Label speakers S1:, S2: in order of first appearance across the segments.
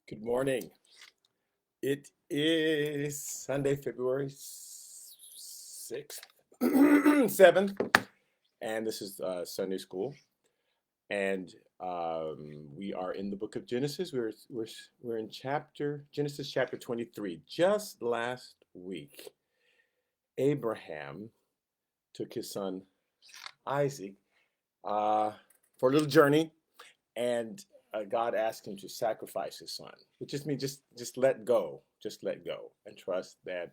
S1: Good morning. It is Sunday, February 6th, 7th, and this is Sunday school. And we are in the book of Genesis. We're in Genesis chapter 23. Just last week, Abraham took his son Isaac for a little journey, and God asked him to sacrifice his son, which just means just let go, and trust that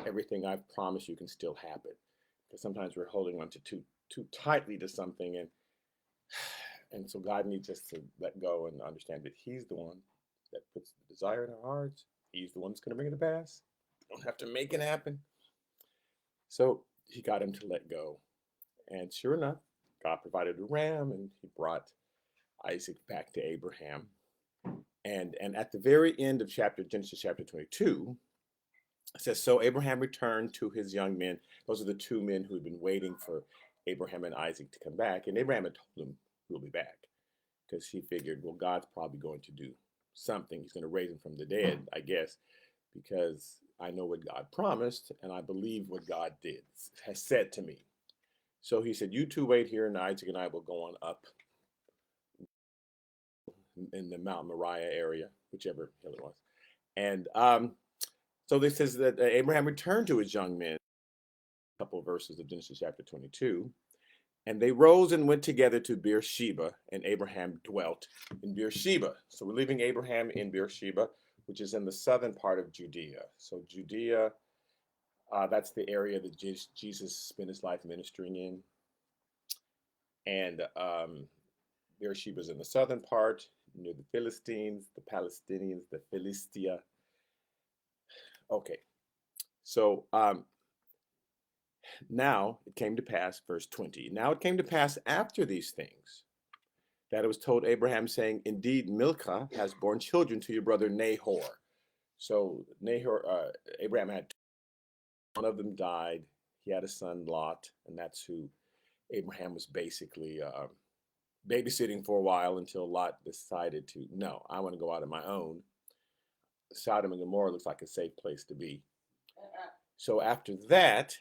S1: everything I've promised you can still happen. Because sometimes we're holding on to too tightly to something, and so God needs us to let go and understand that He's the one that puts the desire in our hearts. He's the one that's going to bring it to pass. You don't have to make it happen. So He got him to let go, and sure enough, God provided a ram, and He brought Isaac back to Abraham. And at the very end of Genesis chapter 22, it says, so Abraham returned to his young men. Those are the two men who had been waiting for Abraham and Isaac to come back. And Abraham had told them he'll be back because he figured, well, God's probably going to do something. He's going to raise him from the dead, I guess, because I know what God promised and I believe what God has said to me. So he said, you two wait here and Isaac and I will go on up in the Mount Moriah area, whichever hill it was. And so this says that Abraham returned to his young men, a couple of verses of Genesis chapter 22, and they rose and went together to Beersheba, and Abraham dwelt in Beersheba. So we're leaving Abraham in Beersheba, which is in the southern part of Judea. So Judea, that's the area that Jesus spent his life ministering in. And Beersheba is in the southern part, near the Philistines, the Palestinians, the Philistia. Okay, so now it came to pass, verse 20. Now it came to pass after these things that it was told Abraham, saying, indeed, Milcah has borne children to your brother Nahor. So Abraham had one of them died. He had a son, Lot, and that's who Abraham was basically babysitting for a while until Lot decided to, no, I want to go out on my own. Sodom and Gomorrah looks like a safe place to be. So after that,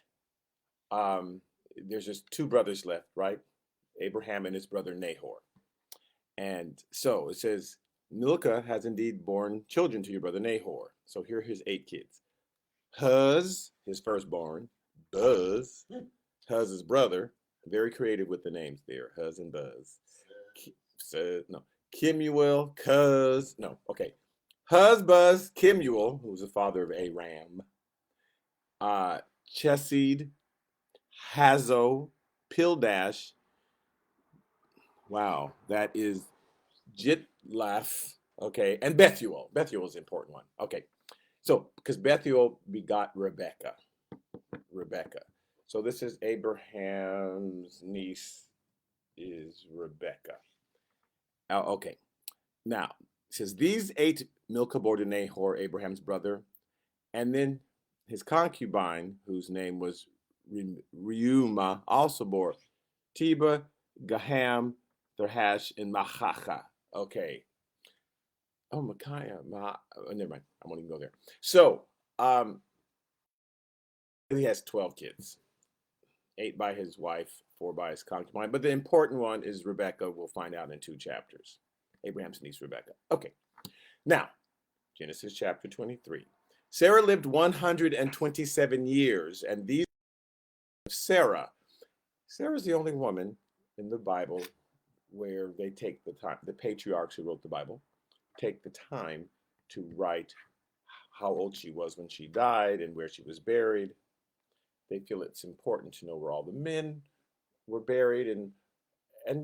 S1: there's just two brothers left, right? Abraham and his brother Nahor. And so it says, Milcah has indeed borne children to your brother Nahor. So here are his 8 kids. Huz, his firstborn, Buzz, Huz's brother, very creative with the names there, Huz and Buzz. Kemuel, Cuz, Huz, Buzz, Kemuel, who was the father of Aram, Chesed, Hazo, Pildash. Wow, that is Jitlaf. Okay, and Bethuel. Bethuel is an important one. Okay, so because Bethuel begot Rebecca. So this is Abraham's niece is Rebecca. Okay, now it says these 8 Milcah bore to Nahor, Abraham's brother, and then his concubine, whose name was Reumah, also bore Teba, Gaham, Therhash, and Machacha. Okay. Oh, Micaiah. Never mind. I won't even go there. So, he has 12 kids. 8 by his wife, 4 by his concubine. But the important one is Rebecca. We'll find out in 2 chapters. Abraham's niece, Rebecca. Okay. Now, Genesis chapter 23. Sarah lived 127 years, and these Sarah. Sarah's the only woman in the Bible where they take the time, the patriarchs who wrote the Bible, take the time to write how old she was when she died and where she was buried. They feel it's important to know where all the men were buried, and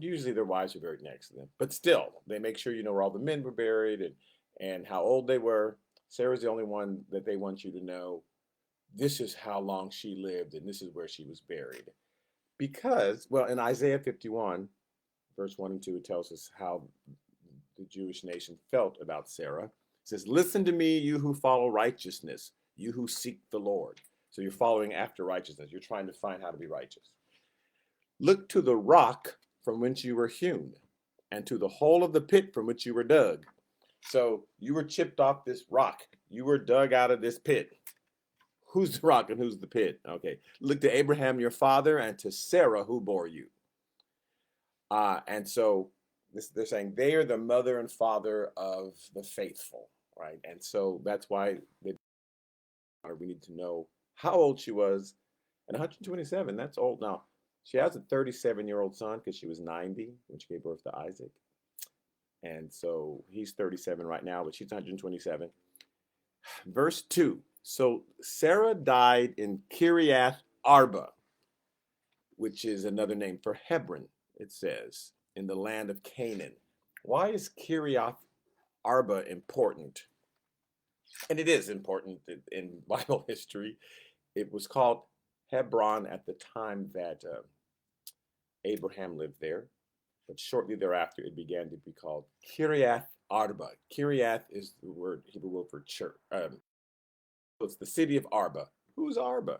S1: usually their wives are buried next to them. But still, they make sure you know where all the men were buried and how old they were. Sarah's the only one that they want you to know this is how long she lived and this is where she was buried. Because, well, in Isaiah 51, verse 1 and 2, it tells us how the Jewish nation felt about Sarah. It says, listen to me, you who follow righteousness, you who seek the Lord. So you're following after righteousness. You're trying to find how to be righteous. Look to the rock from whence you were hewn, and to the hole of the pit from which you were dug. So you were chipped off this rock. You were dug out of this pit. Who's the rock and who's the pit? Okay. Look to Abraham, your father, and to Sarah, who bore you. And so they're saying they are the mother and father of the faithful, right? And so that's why we need to know how old she was. And 127, that's old. Now, she has a 37-year-old son because she was 90 when she gave birth to Isaac. And so he's 37 right now, but she's 127. Verse 2. So Sarah died in Kiriath Arba, which is another name for Hebron, it says, in the land of Canaan. Why is Kiriath Arba important? And it is important in Bible history. It was called Hebron at the time that Abraham lived there, but shortly thereafter it began to be called Kiriath Arba. Kiriath is the word Hebrew word for church. So it's the city of Arba. Who's Arba?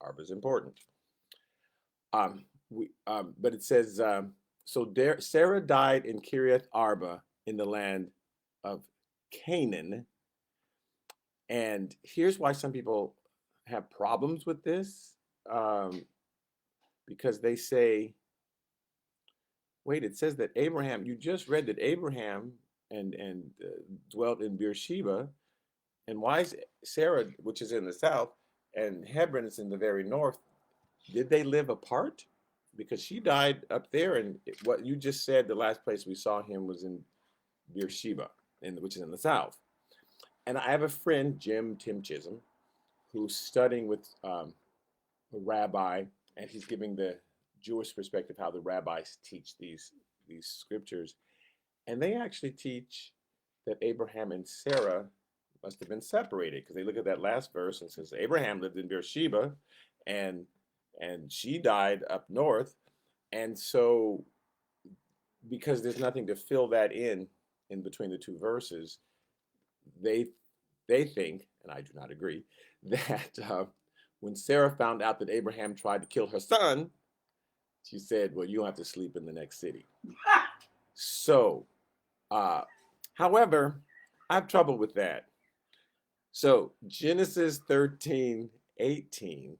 S1: Arba is important. But it says Sarah died in Kiriath Arba in the land of Canaan. And here's why some people have problems with this, because they say, wait, it says that Abraham, you just read that Abraham and dwelt in Beersheba, and why is Sarah, which is in the south, and Hebron is in the very north, did they live apart? Because she died up there, and what you just said, the last place we saw him was in Beersheba, which is in the south. And I have a friend, Tim Chisholm, who's studying with a rabbi, and he's giving the Jewish perspective how the rabbis teach these scriptures. And they actually teach that Abraham and Sarah must have been separated, because they look at that last verse and says Abraham lived in Beersheba and she died up north. And so because there's nothing to fill that in between the two verses, they think, and I do not agree, that when Sarah found out that Abraham tried to kill her son, she said, well, you don't have to sleep in the next city. So, however, I have trouble with that. So Genesis 13:18,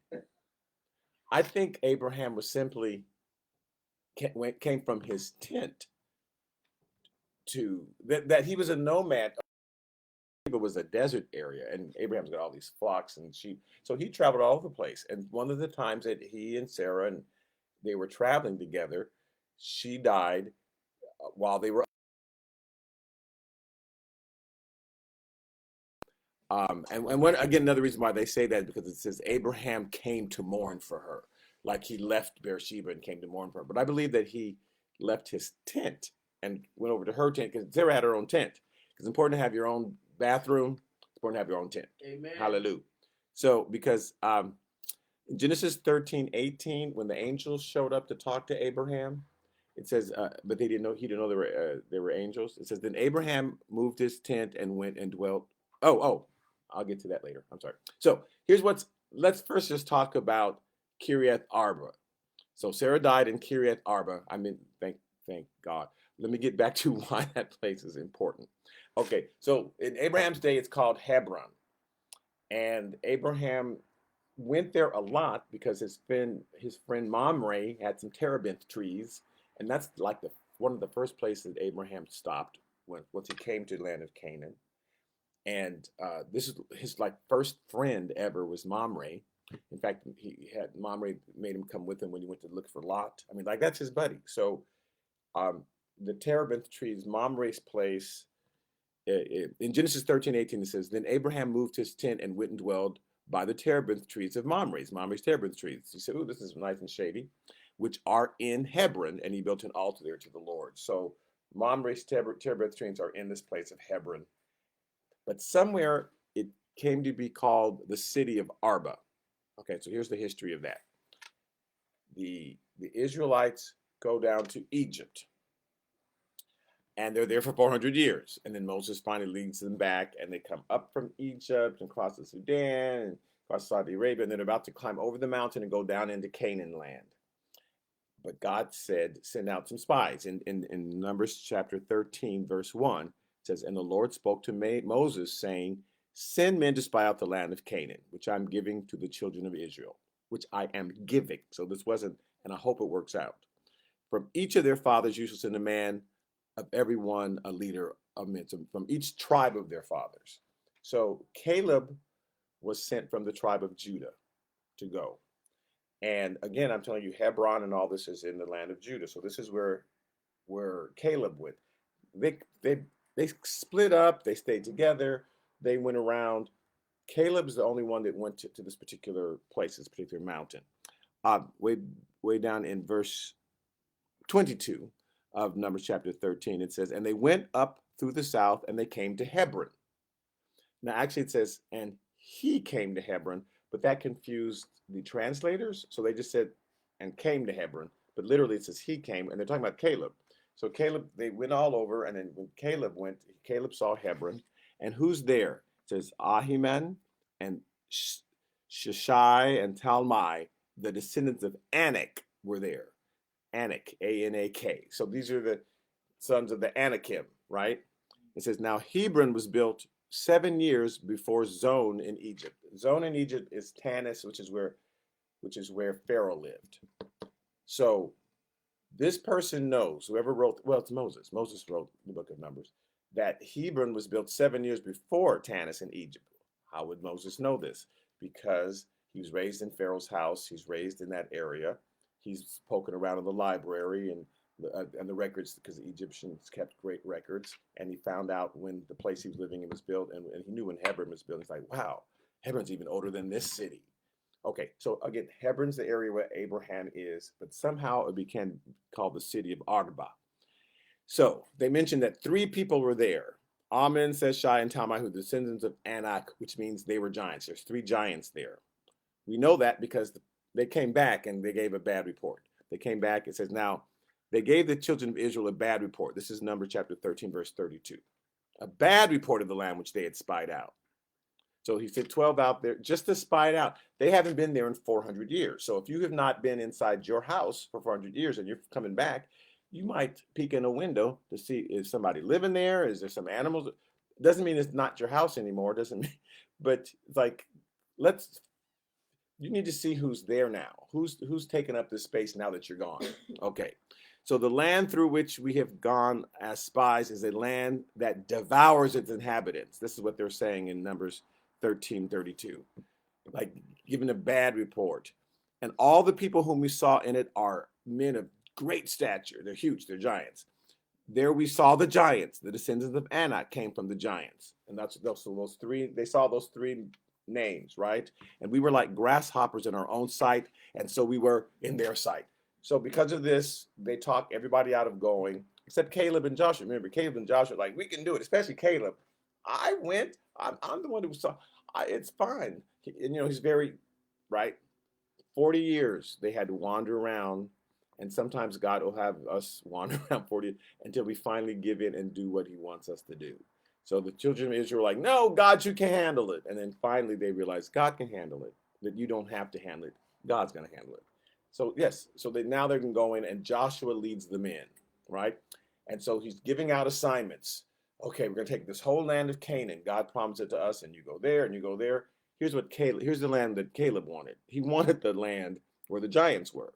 S1: I think Abraham was simply came from his tent to that he was a nomad. It was a desert area, and Abraham's got all these flocks and sheep, so he traveled all over the place. And one of the times that he and Sarah and they were traveling together, she died while they were. And again, another reason why they say that, because it says Abraham came to mourn for her, like he left Beersheba and came to mourn for her. But I believe that he left his tent and went over to her tent, because Sarah had her own tent. It's important to have your own bathroom. It's important to have your own tent.
S2: Amen.
S1: Hallelujah. So because in Genesis 13:18, when the angels showed up to talk to Abraham, it says, but he didn't know there were angels. It says, then Abraham moved his tent and went and dwelt. Oh, I'll get to that later. I'm sorry. So let's first just talk about Kiriath Arba. So Sarah died in Kiriath Arba. I mean, thank God. Let me get back to why that place is important. Okay, so in Abraham's day, it's called Hebron. And Abraham went there a lot because his friend Mamre had some terebinth trees, and that's like one of the first places Abraham stopped once he came to the land of Canaan. And this is his like first friend ever was Mamre. In fact, he had Mamre made him come with him when he went to look for Lot. I mean, like that's his buddy. So the terebinth trees, Mamre's place. In Genesis 13:18, it says, then Abraham moved his tent and went and dwelled by the terebinth trees of Mamre's terebinth trees. He said, oh, this is nice and shady, which are in Hebron, and he built an altar there to the Lord. So Mamre's terebinth trees are in this place of Hebron. But somewhere it came to be called the city of Arba. Okay, so here's the history of that. The Israelites go down to Egypt, and they're there for 400 years. And then Moses finally leads them back, and they come up from Egypt and cross the Sudan and cross Saudi Arabia, and they're about to climb over the mountain and go down into Canaan land. But God said, send out some spies. In Numbers chapter 13, verse 1, It says, and the Lord spoke to Moses, saying, send men to spy out the land of Canaan, which I'm giving to the children of Israel, which I am giving. So this wasn't, and I hope it works out. From each of their fathers you shall send a man, of every one a leader of men, from each tribe of their fathers. So Caleb was sent from the tribe of Judah to go. And again, I'm telling you, Hebron and all this is in the land of Judah. So this is where Caleb went. They split up. They stayed together. They went around. Caleb's the only one that went to this particular place, this particular mountain. Way down in verse 22 of Numbers chapter 13, it says, and they went up through the south and they came to Hebron. Now, actually, it says, and he came to Hebron, but that confused the translators. So they just said, and came to Hebron, but literally it says he came, and they're talking about Caleb. So Caleb, they went all over, and then when Caleb went, Caleb saw Hebron, and who's there? It says Ahiman and Sheshai and Talmai, the descendants of Anak, were there. Anak, A-N-A-K. So these are the sons of the Anakim, right? It says, now Hebron was built 7 years before Zon in Egypt. Zon in Egypt is Tanis, which is where Pharaoh lived. So this person knows, whoever wrote, well, it's Moses. Moses wrote the book of Numbers, that Hebron was built 7 years before Tanis in Egypt. How would Moses know this? Because he was raised in Pharaoh's house. He's raised in that area. He's poking around in the library and the records, because the Egyptians kept great records, and he found out when the place he was living in was built, and he knew when Hebron was built. He's like, wow, Hebron's even older than this city. Okay, so again, Hebron's the area where Abraham is, but somehow it became called the city of Arba. So they mentioned that 3 people were there. Ammon, Sheshai, and Talmai, who are descendants of Anak, which means they were giants. There's 3 giants there. We know that because they came back and they gave a bad report. They came back, it says, now, they gave the children of Israel a bad report. This is Numbers chapter 13, verse 32. A bad report of the land which they had spied out. So he sent 12 out there just to spy it out. They haven't been there in 400 years. So if you have not been inside your house for 400 years and you're coming back, you might peek in a window to see, is somebody living there? Is there some animals? Doesn't mean it's not your house anymore. Doesn't mean, but it's like, you need to see who's there now. Who's taking up this space now that you're gone? Okay. So the land through which we have gone as spies is a land that devours its inhabitants. This is what they're saying in Numbers 13:32, like giving a bad report. And all the people whom we saw in it are men of great stature. They're huge. They're giants. There we saw the giants. The descendants of Anak came from the giants. And that's those 3. They saw those 3 names, right? And we were like grasshoppers in our own sight. And so we were in their sight. So because of this, they talk everybody out of going, except Caleb and Joshua. Remember, Caleb and Joshua like, we can do it, especially Caleb. I went. I'm the one who saw. It's fine. And, he's very, right? 40 years they had to wander around. And sometimes God will have us wander around 40 until we finally give in and do what he wants us to do. So the children of Israel were like, no, God, you can handle it. And then finally they realized God can handle it, that you don't have to handle it. God's going to handle it. So yes, so now they can go in and Joshua leads them in, right? And so he's giving out assignments. Okay, we're going to take this whole land of Canaan. God promised it to us, and you go there and you go there. Here's the land that Caleb wanted. He wanted the land where the giants were.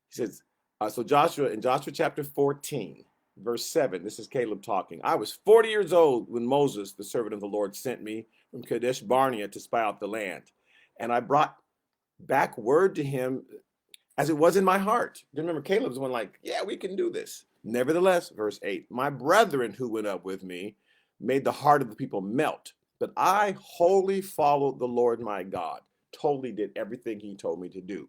S1: He says, so Joshua, in Joshua chapter 14, verse 7, this is Caleb talking. I was 40 years old when Moses, the servant of the Lord, sent me from Kadesh Barnea to spy out the land. And I brought back word to him as it was in my heart. Remember, Caleb's one like, yeah, we can do this. Nevertheless, verse 8, my brethren who went up with me made the heart of the people melt. But I wholly followed the Lord my God, totally did everything he told me to do.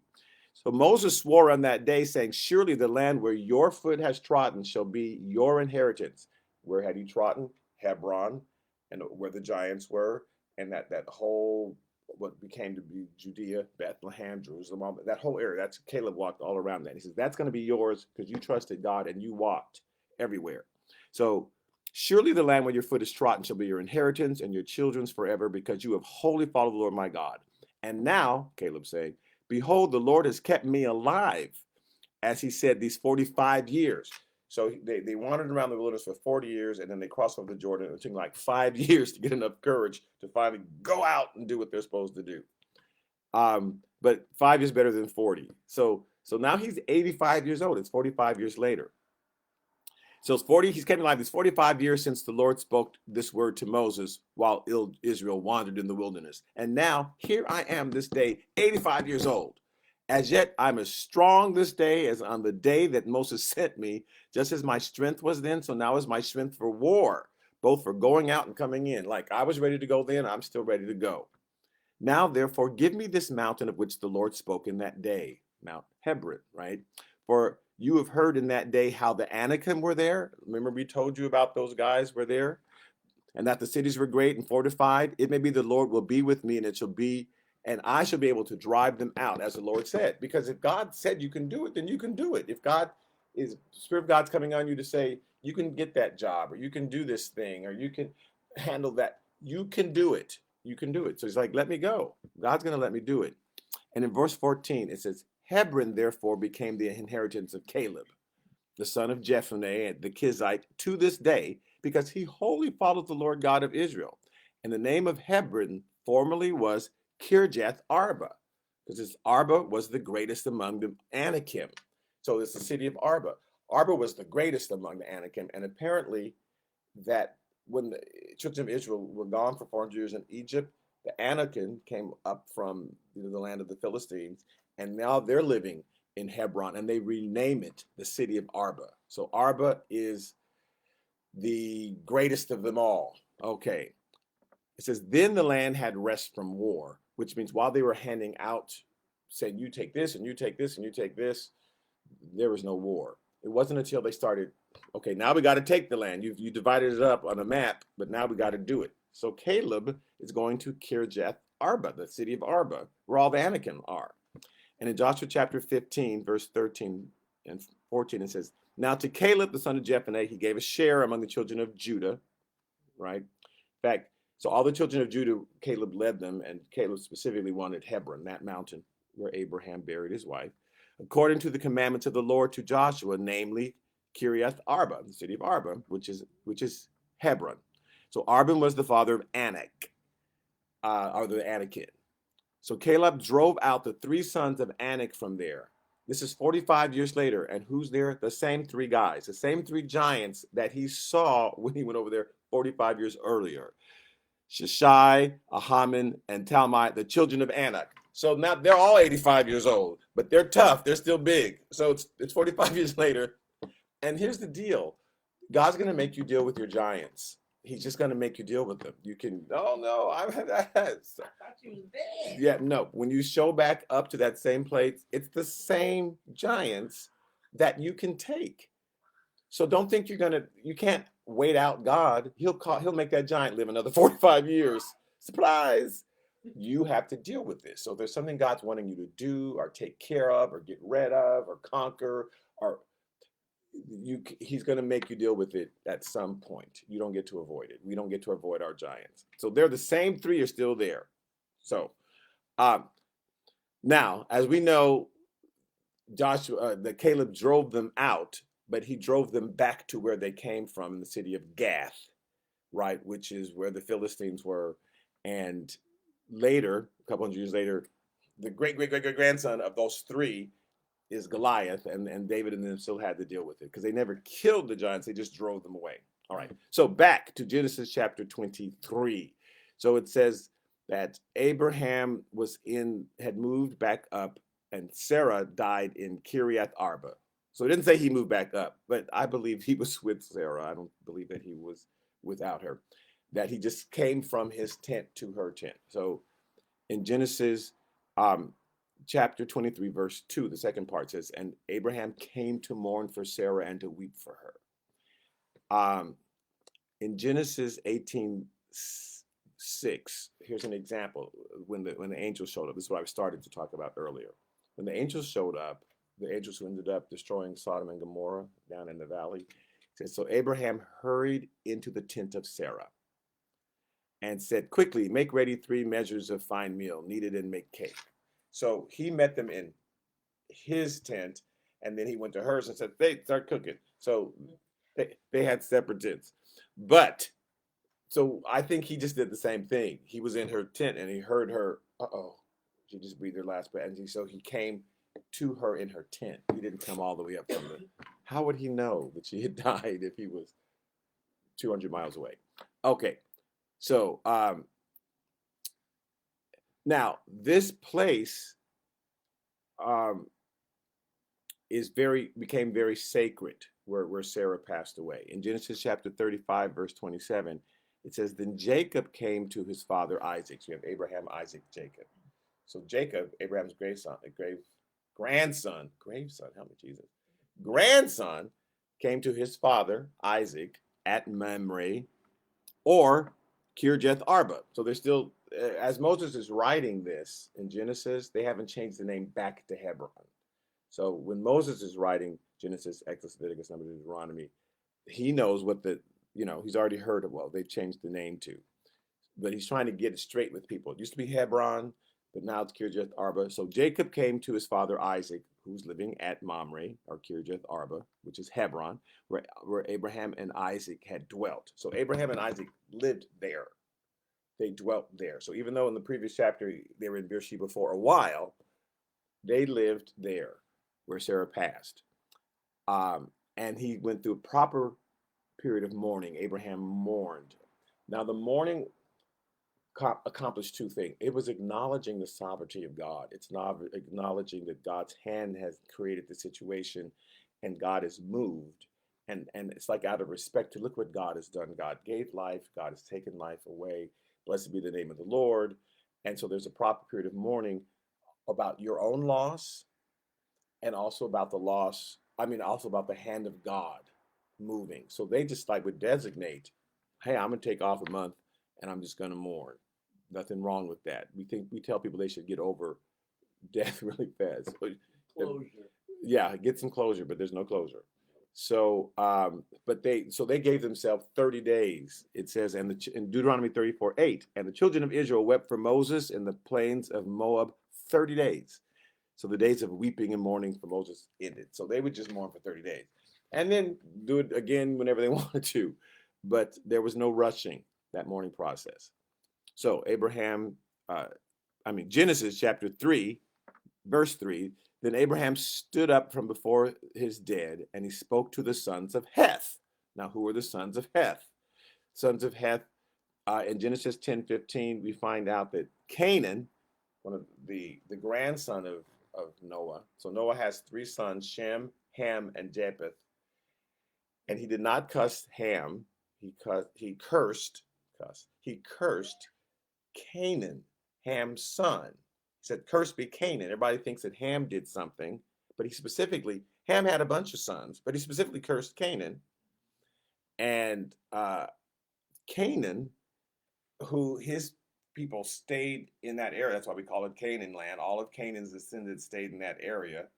S1: So Moses swore on that day, saying, surely the land where your foot has trodden shall be your inheritance. Where had he trodden? Hebron, and where the giants were, and that whole, what became to be Judea, Bethlehem, Jerusalem, that whole area. That's Caleb walked all around that. He says, that's going to be yours because you trusted God and you walked everywhere. So surely the land where your foot is trodden shall be your inheritance and your children's forever, because you have wholly followed the Lord my God. And now, Caleb saying, behold, the Lord has kept me alive, as he said, these 45 years. So they wandered around the wilderness for 40 years, and then they crossed over the Jordan. It took like 5 years to get enough courage to finally go out and do what they're supposed to do. But 5 is better than 40. So now he's 85 years old. It's 45 years later. So it's 40, he's came alive. It's 45 years since the Lord spoke this word to Moses while Israel wandered in the wilderness. And now here I am this day, 85 years old. As yet I'm as strong this day as on the day that Moses sent me, just as my strength was then, so now is my strength for war, both for going out and coming in. Like I was ready to go then, I'm still ready to go. Now, therefore, give me this mountain of which the Lord spoke in that day, Mount Hebron, right? For you have heard in that day how the Anakim were there. Remember, we told you about those guys were there, and that the cities were great and fortified. It may be the Lord will be with me, and it shall be, and I shall be able to drive them out, as the Lord said. Because if God said you can do it, then you can do it. If God is, the Spirit of God's coming on you to say, you can get that job, or you can do this thing, or you can handle that, you can do it. You can do it. So he's like, let me go. God's going to let me do it. And in verse 14, it says, Hebron therefore became the inheritance of Caleb, the son of Jephunneh, the Kizite, to this day, because he wholly followed the Lord God of Israel. And the name of Hebron formerly was Kirjath Arba, because this Arba was the greatest among the Anakim. So it's the city of Arba. Arba was the greatest among the Anakim, and apparently that when the children of Israel were gone for 400 years in Egypt, the Anakim came up from the land of the Philistines, and now they're living in Hebron, and they rename it the city of Arba. So Arba is the greatest of them all. Okay. It says, then the land had rest from war, which means while they were handing out, saying, you take this, and you take this, and you take this, there was no war. It wasn't until they started, okay, now we got to take the land. You divided it up on a map, but now we got to do it. So Caleb is going to Kirjath Arba, the city of Arba, where all the Anakim are. And in Joshua chapter 15, verse 13 and 14, it says, now to Caleb, the son of Jephunneh, he gave a share among the children of Judah, right? In fact, so all the children of Judah, Caleb led them, and Caleb specifically wanted Hebron, that mountain where Abraham buried his wife, according to the commandments of the Lord to Joshua, namely Kiriath Arba, the city of Arba, which is Hebron. So Arba was the father of Anak, or the Anakim. So Caleb drove out the three sons of Anak from there. This is 45 years later, and who's there? The same three guys, the same three giants that he saw when he went over there 45 years earlier. Shishai, Ahaman, and Talmai, the children of Anak. So now they're all 85 years old, but they're tough. They're still big. So it's 45 years later. And here's the deal. God's going to make you deal with your giants. He's just going to make you deal with them. You can, oh no, I thought you was dead. Yeah, no. When you show back up to that same place, it's the same giants that you can take. So don't think you can't wait out God. He'll make that giant live another 45 years. Surprise. You have to deal with this. So there's something God's wanting you to do or take care of or get rid of or conquer, or he's going to make you deal with it at some point. You don't get to avoid it. We don't get to avoid our giants. So they're the same three are still there. So now, as we know, Caleb drove them out, but he drove them back to where they came from in the city of Gath, right, which is where the Philistines were. And later, a couple hundred years later, the great-great-great-grandson of those three is Goliath, and David and them still had to deal with it because they never killed the giants. They just drove them away. All right, so back to Genesis chapter 23. So it says that Abraham had moved back up, and Sarah died in Kiriath Arba. So it didn't say he moved back up, but I believe he was with Sarah. I don't believe that he was without her, that he just came from his tent to her tent. So in Genesis chapter 23, verse 2, the second part says, and Abraham came to mourn for Sarah and to weep for her. In Genesis 18:6, here's an example when the angels showed up. This is what I started to talk about earlier. When the angels showed up, the angels who ended up destroying Sodom and Gomorrah down in the valley, says, so Abraham hurried into the tent of Sarah and said, quickly, make ready 3 measures of fine meal, knead it and make cake. So he met them in his tent, and then he went to hers and said, "Hey, start cooking." So they had separate tents, but so I think he just did the same thing. He was in her tent and he heard her. She just breathed her last breath, and so he came to her in her tent. He didn't come all the way up from the. How would he know that she had died if he was 200 miles away? Okay, so now this place became very sacred where Sarah passed away. In Genesis chapter 35, verse 27, it says, "Then Jacob came to his father Isaac." So you have Abraham, Isaac, Jacob. So Jacob, Abraham's grandson, help me Jesus, grandson, came to his father Isaac at Mamre, or Kirjath Arba. So they're still, as Moses is writing this in Genesis, they haven't changed the name back to Hebron. So when Moses is writing Genesis, Exodus, Leviticus, Numbers, Deuteronomy, he knows what he's already heard of, well, they've changed the name to. But he's trying to get it straight with people. It used to be Hebron, but now it's Kirjath Arba. So Jacob came to his father Isaac, who's living at Mamre, or Kirjath Arba, which is Hebron, where Abraham and Isaac had dwelt. So Abraham and Isaac lived there. They dwelt there. So even though in the previous chapter they were in Beersheba for a while, they lived there where Sarah passed. And he went through a proper period of mourning. Abraham mourned. Now the mourning accomplished two things. It was acknowledging the sovereignty of God. It's not acknowledging that God's hand has created the situation and God is moved. And it's like out of respect to look what God has done. God gave life. God has taken life away. Blessed be the name of the Lord. And so there's a proper period of mourning about your own loss, and also about the also about the hand of God moving. So they just would designate, hey, I'm going to take off a month and I'm just going to mourn. Nothing wrong with that. We tell people they should get over death really fast.
S2: Closure.
S1: Yeah, get some closure, but there's no closure. So, they gave themselves 30 days. It says, in Deuteronomy 34:8, and the children of Israel wept for Moses in the plains of Moab 30 days. So the days of weeping and mourning for Moses ended. So they would just mourn for 30 days and then do it again whenever they wanted to. But there was no rushing that mourning process. So Genesis chapter 3, verse 3, then Abraham stood up from before his dead and he spoke to the sons of Heth. Now, who are the sons of Heth? Sons of Heth, in Genesis 10:15, we find out that Canaan, one of the grandson of Noah. So Noah has three sons, Shem, Ham, and Japheth. And he did not cuss Ham. He cursed Canaan, Ham's son. He said, "Cursed be Canaan." Everybody thinks that Ham did something, but Ham had a bunch of sons, but he specifically cursed Canaan. And Canaan, who his people stayed in that area. That's why we call it Canaan land. All of Canaan's descendants stayed in that area.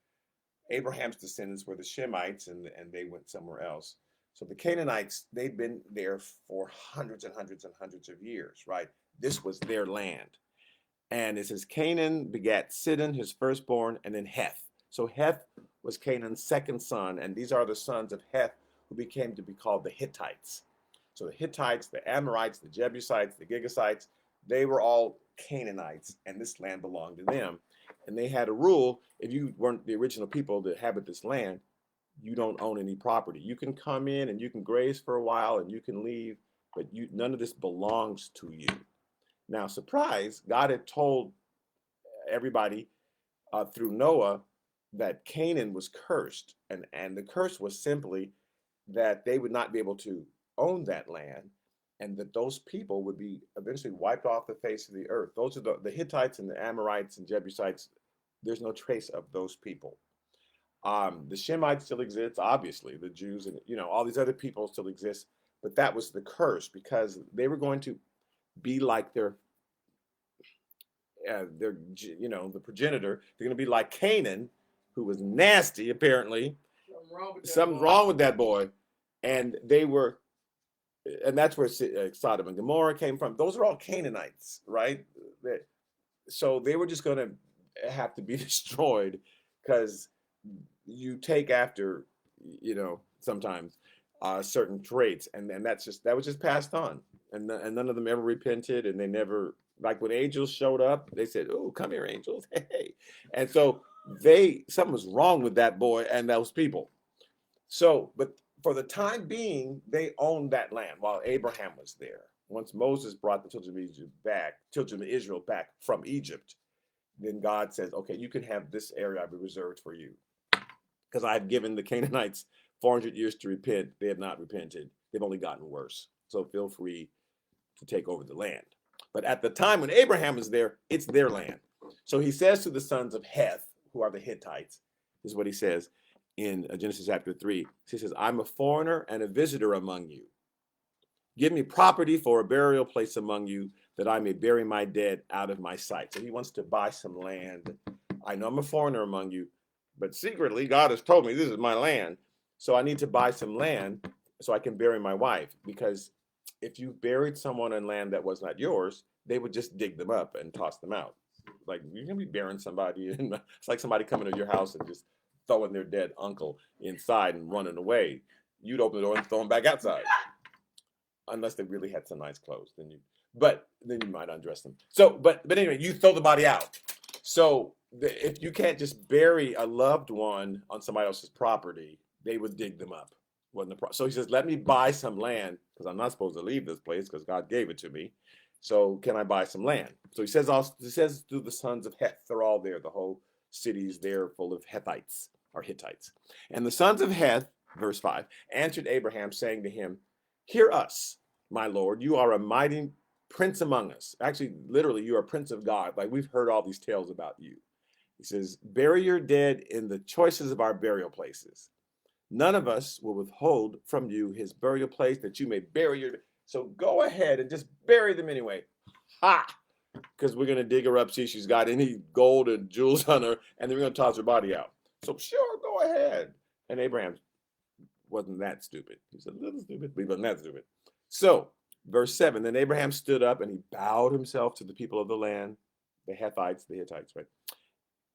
S1: Abraham's descendants were the Shemites, and they went somewhere else. So the Canaanites, they'd been there for hundreds and hundreds and hundreds of years, right? This was their land. And it says Canaan begat Sidon, his firstborn, and then Heth. So Heth was Canaan's second son, and these are the sons of Heth who became to be called the Hittites. So the Hittites, the Amorites, the Jebusites, the Gigacites, they were all Canaanites, and this land belonged to them. And they had a rule: if you weren't the original people to inhabit this land, you don't own any property. You can come in and you can graze for a while and you can leave, but none of this belongs to you. Now, surprise, God had told everybody through Noah that Canaan was cursed, and the curse was simply that they would not be able to own that land, and that those people would be eventually wiped off the face of the earth. Those are the Hittites and the Amorites and Jebusites. There's no trace of those people. The Shemites still exist, obviously. The Jews and all these other people still exist, but that was the curse, because they were going to be like their the progenitor. They're going to be like Canaan, who was nasty apparently. Something wrong with that boy, and that's where Sodom and Gomorrah came from. Those are all Canaanites, right? So they were just going to have to be destroyed, because you take after, sometimes certain traits, and that was just passed on, and none of them ever repented, and they never, like when angels showed up, they said, "Oh, come here, angels, hey," and so something was wrong with that boy and those people. So, but for the time being, they owned that land while Abraham was there. Once Moses brought the children of Israel back from Egypt, then God says, "Okay, you can have this area I've reserved for you, because I've given the Canaanites 400 years to repent. They have not repented. They've only gotten worse. So feel free to take over the land." But at the time when Abraham is there, it's their land. So he says to the sons of Heth, who are the Hittites, this is what he says in Genesis chapter 3. He says, "I'm a foreigner and a visitor among you. Give me property for a burial place among you, that I may bury my dead out of my sight." So he wants to buy some land. I know I'm a foreigner among you, but secretly God has told me this is my land. So I need to buy some land so I can bury my wife, because if you buried someone on land that was not yours, they would just dig them up and toss them out. Like, you're gonna be burying somebody, and it's like somebody coming to your house and just throwing their dead uncle inside and running away. You'd open the door and throw them back outside, unless they really had some nice clothes. Then you might undress them. So, but anyway, you throw the body out. So if you can't just bury a loved one on somebody else's property, they would dig them up. So he says, "Let me buy some land, because I'm not supposed to leave this place because God gave it to me. So can I buy some land?" So he says to the sons of Heth, they're all there. The whole city's there full of Hethites or Hittites. "And the sons of Heth," verse 5, "answered Abraham, saying to him, 'Hear us, my Lord, you are a mighty prince among us.'" Actually, literally, "You are a prince of God." Like, we've heard all these tales about you. He says, "Bury your dead in the choicest of our burial places. None of us will withhold from you his burial place, that you may bury your." So go ahead and just bury them anyway. Ha! Because we're going to dig her up, see if she's got any gold and jewels on her, and then we're going to toss her body out. So sure, go ahead. And Abraham wasn't that stupid. He was a little stupid, but he wasn't that stupid. So, verse 7, "Then Abraham stood up and he bowed himself to the people of the land," the Hittites, right?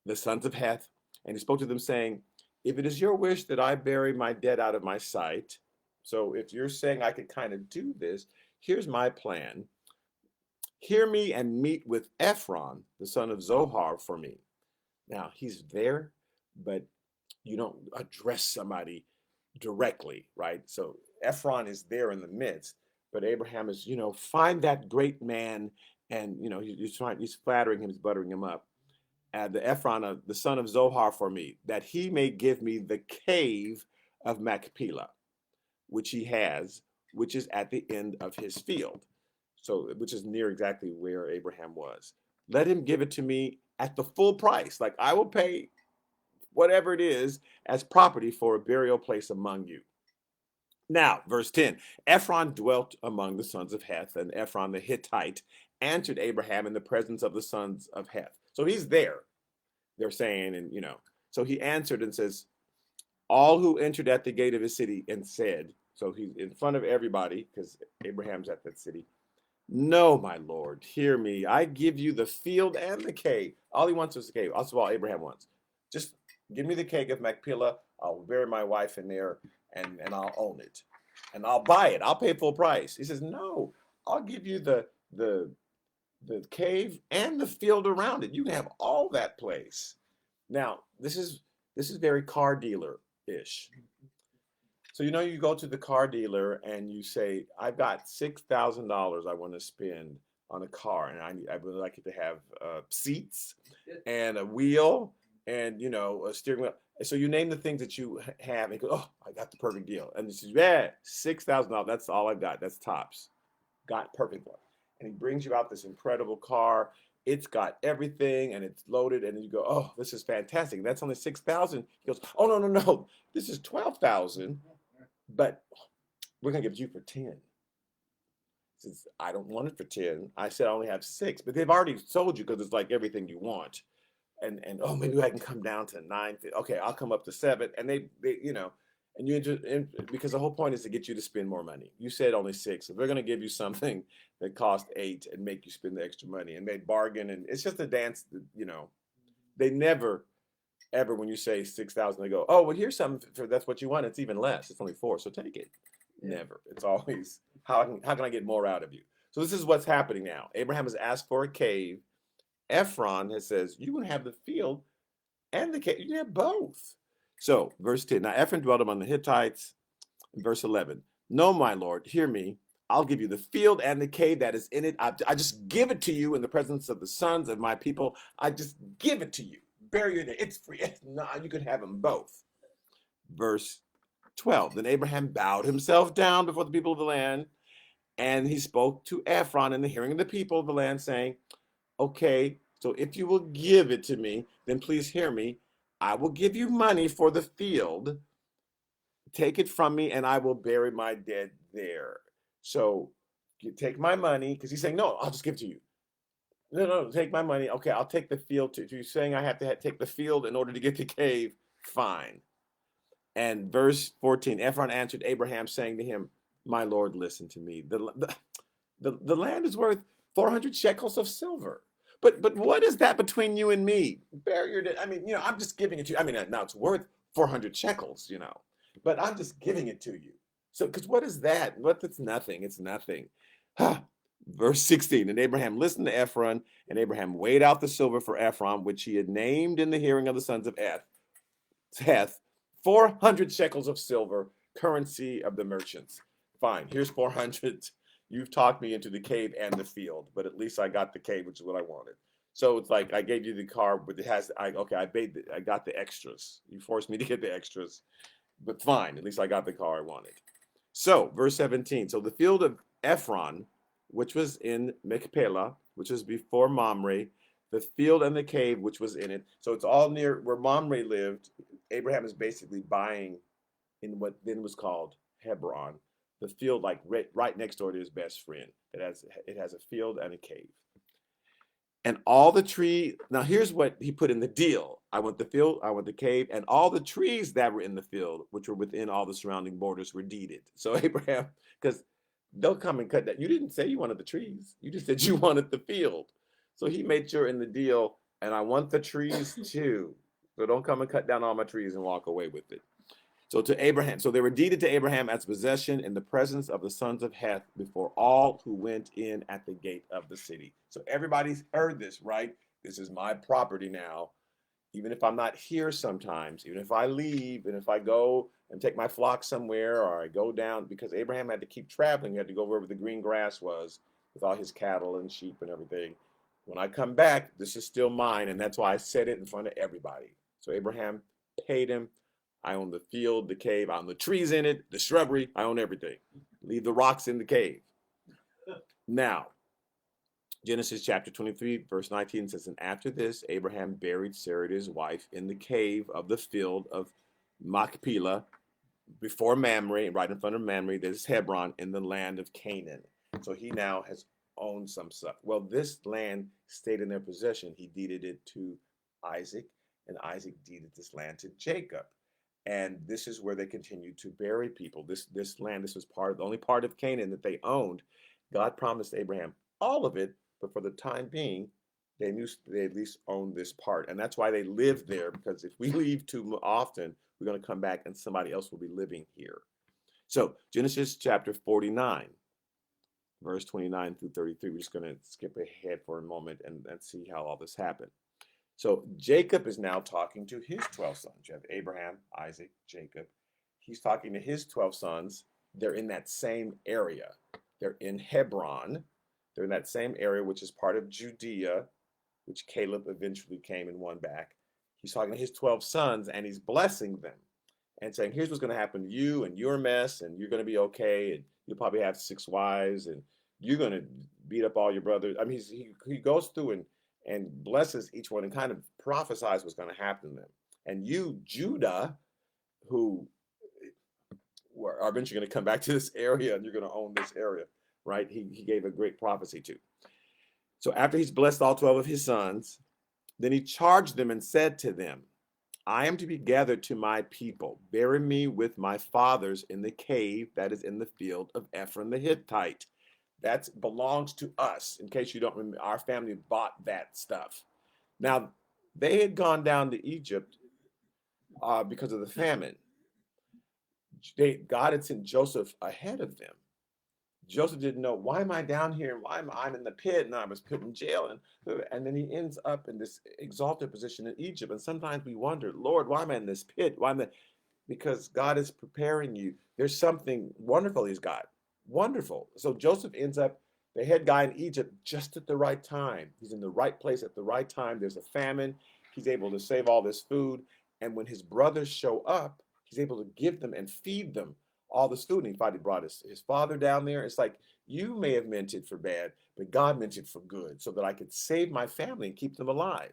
S1: "The sons of Heth, and he spoke to them, saying, 'If it is your wish that I bury my dead out of my sight,'" so if you're saying I could kind of do this, here's my plan. "Hear me and meet with Ephron, the son of Zohar, for me." Now, he's there, but you don't address somebody directly, right? So Ephron is there in the midst, but Abraham is, find that great man, and he's flattering him, he's buttering him up. "The Ephron, the son of Zohar, for me, that he may give me the cave of Machpelah, which he has, which is at the end of his field." So, which is near exactly where Abraham was. "Let him give it to me at the full price. Like, I will pay whatever it is as property for a burial place among you." Now, verse 10, "Ephron dwelt among the sons of Heth, and Ephron the Hittite answered Abraham in the presence of the sons of Heth." So he's there. They're saying, so he answered and says, "All who entered at the gate of his city and said," so he's in front of everybody because Abraham's at that city, "No, my Lord, hear me. I give you the field and the cave." All he wants is the cave. That's all Abraham wants. "Just give me the cave of Machpelah. I'll bury my wife in there, and I'll own it. And I'll buy it. I'll pay full price." He says, "No, I'll give you the cave and the field around it. You can have all that place." Now, this is very car dealer-ish. So, you go to the car dealer and you say, "I've got $6,000 I want to spend on a car, and I would like it to have seats and a wheel and, a steering wheel." So you name the things that you have, and you go, "Oh, I got the perfect deal." And he says, "Yeah, $6,000. That's all I've got. That's tops. Got perfect one." And he brings you out this incredible car. It's got everything, and it's loaded, and you go, "Oh, this is fantastic. That's only 6,000." He goes, "Oh, no, no, no. This is 12,000. But we're going to give it to you for 10. Says, "I don't want it for 10. I said I only have 6. But they've already sold you, because it's like everything you want. And "Oh, maybe I can come down to 9. Okay, I'll come up to 7." And they and because the whole point is to get you to spend more money. You said only 6. So they're going to give you something that cost 8 and make you spend the extra money. And they bargain, and it's just a dance. They never ever when you say 6,000, they go, oh, well, here's something for that's what you want. It's even less. It's only 4, so take it.
S2: Yeah.
S1: Never. It's always how can I get more out of you? So this is what's happening now. Abraham has asked for a cave. Ephron has says, you can have the field and the cave. You can have both. So verse 10. Now Ephron dwelt among the Hittites. Verse 11. No, my Lord, hear me. I'll give you the field and the cave that is in it. I just give it to you in the presence of the sons of my people. I just give it to you. Bury it. It's free. It's not, you can have them both. Verse 12. Then Abraham bowed himself down before the people of the land, and he spoke to Ephron in the hearing of the people of the land, saying, okay, so if you will give it to me, then please hear me. I will give you money for the field. Take it from me, and I will bury my dead there. So you take my money, because he's saying, no, I'll just give it to you. No, take my money. Okay, I'll take the field. You're saying I have to take the field in order to get the cave? Fine. And verse 14, Ephron answered Abraham, saying to him, my Lord, listen to me. The land is worth 400 shekels of silver. But what is that between you and me? Bear your debt. I mean, I'm just giving it to you. I mean, now it's worth 400 shekels, but I'm just giving it to you. So, because what is that? It's nothing. It's nothing. Verse 16, and Abraham listened to Ephron, and Abraham weighed out the silver for Ephron, which he had named in the hearing of the sons of Heth, 400 shekels of silver, currency of the merchants. Fine, here's 400. You've talked me into the cave and the field, but at least I got the cave, which is what I wanted. So it's like I gave you the car, but it has. I got the extras. You forced me to get the extras, but fine. At least I got the car I wanted. So verse 17. So the field of Ephron, which was in Machpelah, which was before Mamre, the field and the cave which was in it. So it's all near where Mamre lived. Abraham is basically buying in what then was called Hebron, the field like right next door to his best friend. It has a field and a cave. And all the tree, now here's what he put in the deal. I want the field, I want the cave, and all the trees that were in the field, which were within all the surrounding borders, were deeded. So Abraham, because they'll come and cut that. You didn't say you wanted the trees. You just said you wanted the field. So he made sure in the deal, and I want the trees too. So don't come and cut down all my trees and walk away with it. So to Abraham, so they were deeded to Abraham as possession in the presence of the sons of Heth before all who went in at the gate of the city. So everybody's heard this, right? This is my property now. Even if I'm not here sometimes, even if I leave and if I go and take my flock somewhere or I go down, because Abraham had to keep traveling, he had to go wherever the green grass was with all his cattle and sheep and everything. When I come back, this is still mine, and that's why I said it in front of everybody. So Abraham paid him. I own the field, the cave, I own the trees in it, the shrubbery, I own everything. Leave the rocks in the cave. Now, Genesis chapter 23, verse 19 says, and after this, Abraham buried Sarah, his wife, in the cave of the field of Machpelah, before Mamre, right in front of Mamre, there's Hebron, in the land of Canaan. So he now has owned some stuff. Well, this land stayed in their possession. He deeded it to Isaac, and Isaac deeded this land to Jacob. And this is where they continued to bury people. This land, this was the only part of Canaan that they owned. God promised Abraham all of it, but for the time being, they knew they at least owned this part. And that's why they lived there, because if we leave too often, we're going to come back and somebody else will be living here. So Genesis chapter 49, verse 29 through 33. We're just going to skip ahead for a moment and see how all this happened. So Jacob is now talking to his 12 sons. You have Abraham, Isaac, Jacob. He's talking to his 12 sons. They're in that same area. They're in Hebron. They're in that same area, which is part of Judea, which Caleb eventually came and won back. He's talking to his 12 sons, and he's blessing them and saying, here's what's going to happen to you and your mess, and you're going to be okay, and you'll probably have 6 wives, and you're going to beat up all your brothers. I mean, he goes through and blesses each one and kind of prophesies what's going to happen to them. And you, Judah, who are eventually going to come back to this area and you're going to own this area, right? He gave a great prophecy to. So after he's blessed all 12 of his sons, then he charged them and said to them, I am to be gathered to my people. Bury me with my fathers in the cave that is in the field of Ephron the Hittite. That belongs to us. In case you don't remember, our family bought that stuff. Now, they had gone down to Egypt because of the famine. God had sent Joseph ahead of them. Joseph didn't know, why am I down here? And why am I in the pit? And I was put in jail. And then he ends up in this exalted position in Egypt. And sometimes we wonder, Lord, why am I in this pit? Why am I? Because God is preparing you. There's something wonderful he's got. Wonderful. So Joseph ends up the head guy in Egypt just at the right time. He's in the right place at the right time. There's a famine. He's able to save all this food. And when his brothers show up, he's able to give them and feed them all this food. And he finally brought his father down there. It's like, you may have meant it for bad, but God meant it for good so that I could save my family and keep them alive.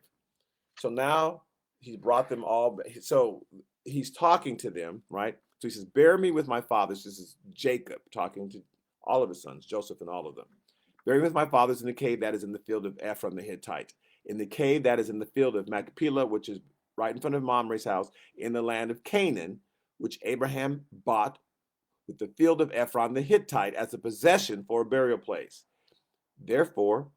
S1: So now he's brought them all. So he's talking to them, right? So he says, bury me with my fathers. This is Jacob talking to all of his sons, Joseph and all of them. Bury me with my fathers in the cave that is in the field of Ephron the Hittite, in the cave that is in the field of Machpelah, which is right in front of Mamre's house, in the land of Canaan, which Abraham bought with the field of Ephron the Hittite as a possession for a burial place. Therefore,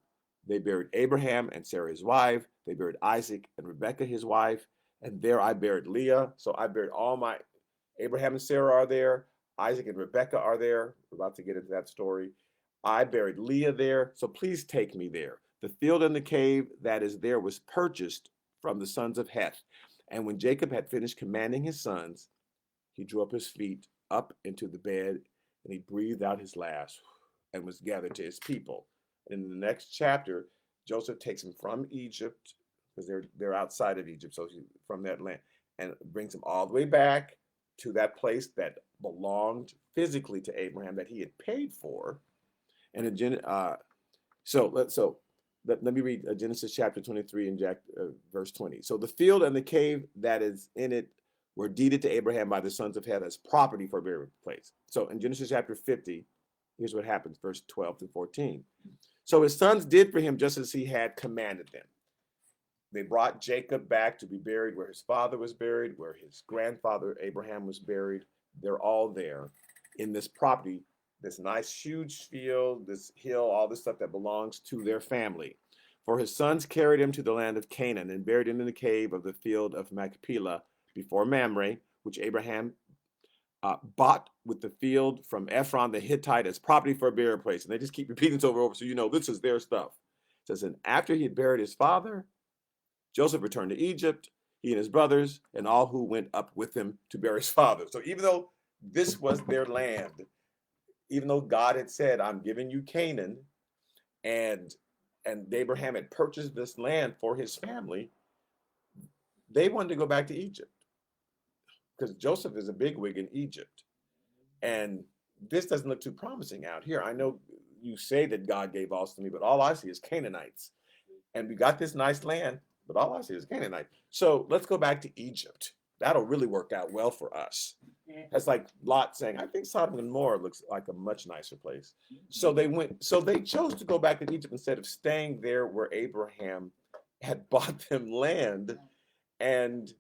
S1: they buried Abraham and Sarah his wife. They buried Isaac and Rebekah his wife. And there I buried Leah. So I buried all my, Abraham and Sarah are there. Isaac and Rebekah are there. We're about to get into that story. I buried Leah there. So please take me there. The field and the cave that is there was purchased from the sons of Heth. And when Jacob had finished commanding his sons, he drew up his feet up into the bed, and he breathed out his last and was gathered to his people. And in the next chapter, Joseph takes him from Egypt, because they're outside of Egypt, so from that land, and brings him all the way back to that place that belonged physically to Abraham that he had paid for. And let me read Genesis chapter 23 and verse 20. So the field and the cave that is in it were deeded to Abraham by the sons of Heth as property for a burial place. So in Genesis chapter 50, here's what happens, verse 12 to 14. So his sons did for him just as he had commanded them. They brought Jacob back to be buried where his father was buried, where his grandfather Abraham was buried. They're all there in this property, this nice huge field, this hill, all this stuff that belongs to their family. For his sons carried him to the land of Canaan and buried him in the cave of the field of Machpelah before Mamre, which Abraham bought with the field from Ephron the Hittite as property for a burial place. And they just keep repeating this over and over, so you know this is their stuff. It says, and after he had buried his father, Joseph returned to Egypt, he and his brothers, and all who went up with him to bury his father. So even though this was their land, even though God had said, I'm giving you Canaan, and Abraham had purchased this land for his family, they wanted to go back to Egypt because Joseph is a bigwig in Egypt. And this doesn't look too promising out here. I know you say that God gave all to me, but all I see is Canaanites. And we got this nice land, but all I see is Canaanite. So let's go back to Egypt. That'll really work out well for us. That's like Lot saying, I think Sodom and Gomorrah looks like a much nicer place. So they chose to go back to Egypt instead of staying there where Abraham had bought them land. And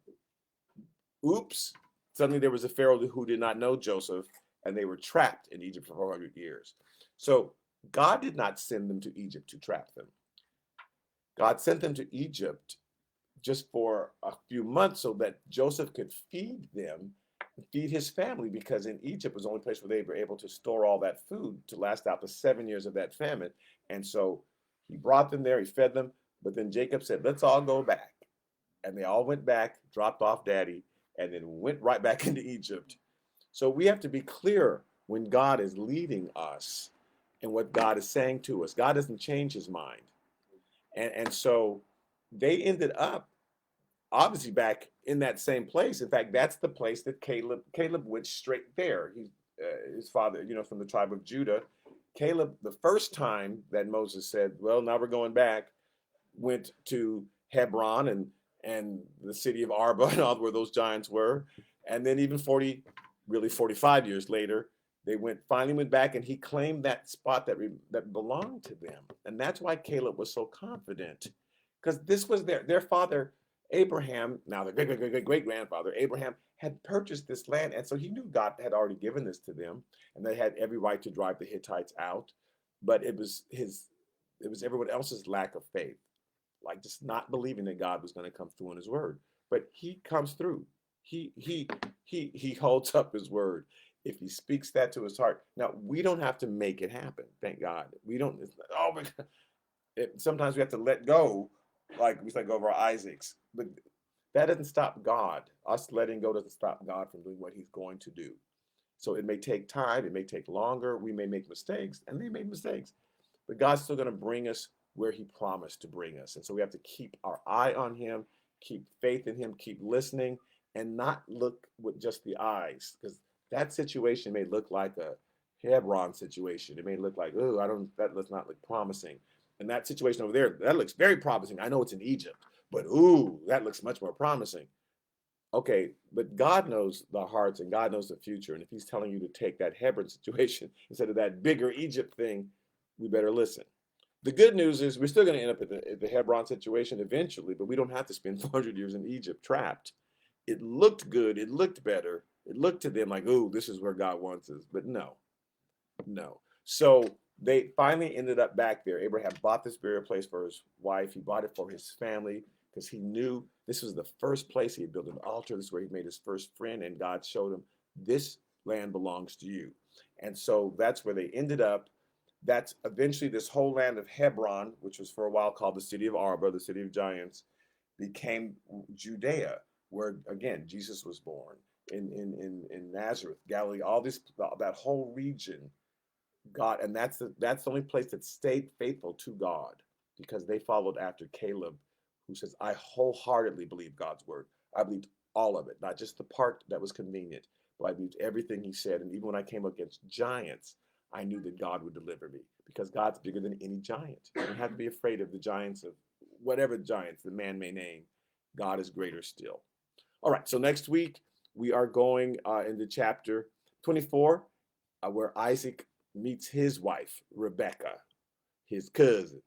S1: oops, suddenly there was a Pharaoh who did not know Joseph, and they were trapped in Egypt for 400 years. So God did not send them to Egypt to trap them. God sent them to Egypt just for a few months so that Joseph could feed them, feed his family, because in Egypt was the only place where they were able to store all that food to last out the 7 years of that famine. And so he brought them there, he fed them, but then Jacob said, let's all go back. And they all went back, dropped off daddy, and then went right back into Egypt. So we have to be clear when God is leading us and what God is saying to us. God doesn't change his mind. And so they ended up obviously back in that same place. In fact, that's the place that Caleb went straight there. His father, from the tribe of Judah. Caleb, the first time that Moses said, well, now we're going back, went to Hebron and the city of Arba and all where those giants were. And then even 45 years later, they finally went back, and he claimed that spot that belonged to them. And that's why Caleb was so confident, because this was their father, Abraham, now the great-grandfather, Abraham, had purchased this land. And so he knew God had already given this to them, and they had every right to drive the Hittites out. But it was everyone else's lack of faith, like just not believing that God was going to come through in his word. But he comes through. He holds up his word. If he speaks that to his heart, now we don't have to make it happen. Thank God, we don't. It's not, oh my God. Sometimes we have to let go, like we let go of our Isaacs, but that doesn't stop God. Us letting go doesn't stop God from doing what He's going to do. So it may take time, it may take longer. We may make mistakes, and they make mistakes, but God's still going to bring us where He promised to bring us. And so we have to keep our eye on Him, keep faith in Him, keep listening, and not look with just the eyes, because that situation may look like a Hebron situation. It may look like, oh, I don't, that does not look promising. And that situation over there, that looks very promising. I know it's in Egypt, but ooh, that looks much more promising. Okay, but God knows the hearts and God knows the future. And if He's telling you to take that Hebron situation instead of that bigger Egypt thing, we better listen. The good news is we're still going to end up at the Hebron situation eventually, but we don't have to spend 400 years in Egypt trapped. It looked good. It looked better. It looked to them like, oh, this is where God wants us. But no, no. So they finally ended up back there. Abraham bought this burial place for his wife. He bought it for his family because he knew this was the first place he had built an altar. This is where he made his first friend, and God showed him this land belongs to you. And so that's where they ended up. That's eventually this whole land of Hebron, which was for a while called the city of Arba, the city of giants, became Judea, where again Jesus was born in Nazareth, Galilee, all this that whole region. God, and that's the only place that stayed faithful to God because they followed after Caleb, who says, "I wholeheartedly believe God's word. I believed all of it, not just the part that was convenient, but I believed everything He said. And even when I came against giants, I knew that God would deliver me because God's bigger than any giant. You don't have to be afraid of the giants of whatever giants the man may name. God is greater still." All right, so next week we are going into chapter 24, where Isaac meets his wife, Rebecca, his cousin.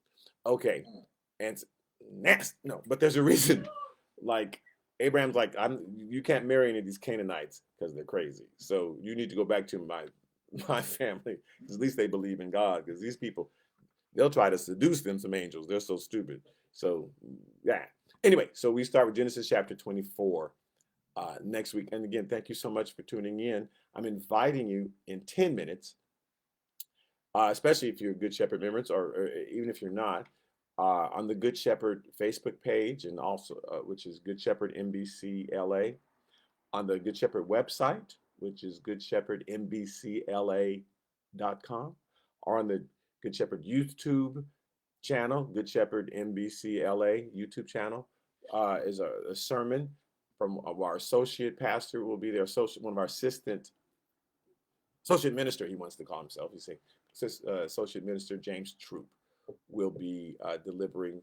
S1: Okay, and next, no, but there's a reason. Like Abraham's like, you can't marry any of these Canaanites because they're crazy. So you need to go back to my family. At least they believe in God. Because these people, they'll try to seduce them some angels. They're so stupid. So yeah. Anyway, so we start with Genesis chapter 24 next week. And again, thank you so much for tuning in. I'm inviting you in 10 minutes, especially if you're a Good Shepherd member, or even if you're not, on the Good Shepherd Facebook page, and also which is Good Shepherd NBC LA, on the Good Shepherd website, which is goodshepherdnbcla.com, or on the Good Shepherd YouTube channel, Good Shepherd NBC LA YouTube channel, is a sermon from our associate pastor will be there, one of our associate minister, he wants to call himself. He's saying associate minister James Troop will be delivering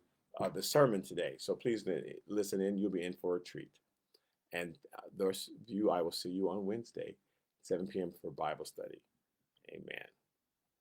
S1: the sermon today. So please listen in. You'll be in for a treat. And those of you, I will see you on Wednesday, 7 p.m. for Bible study. Amen.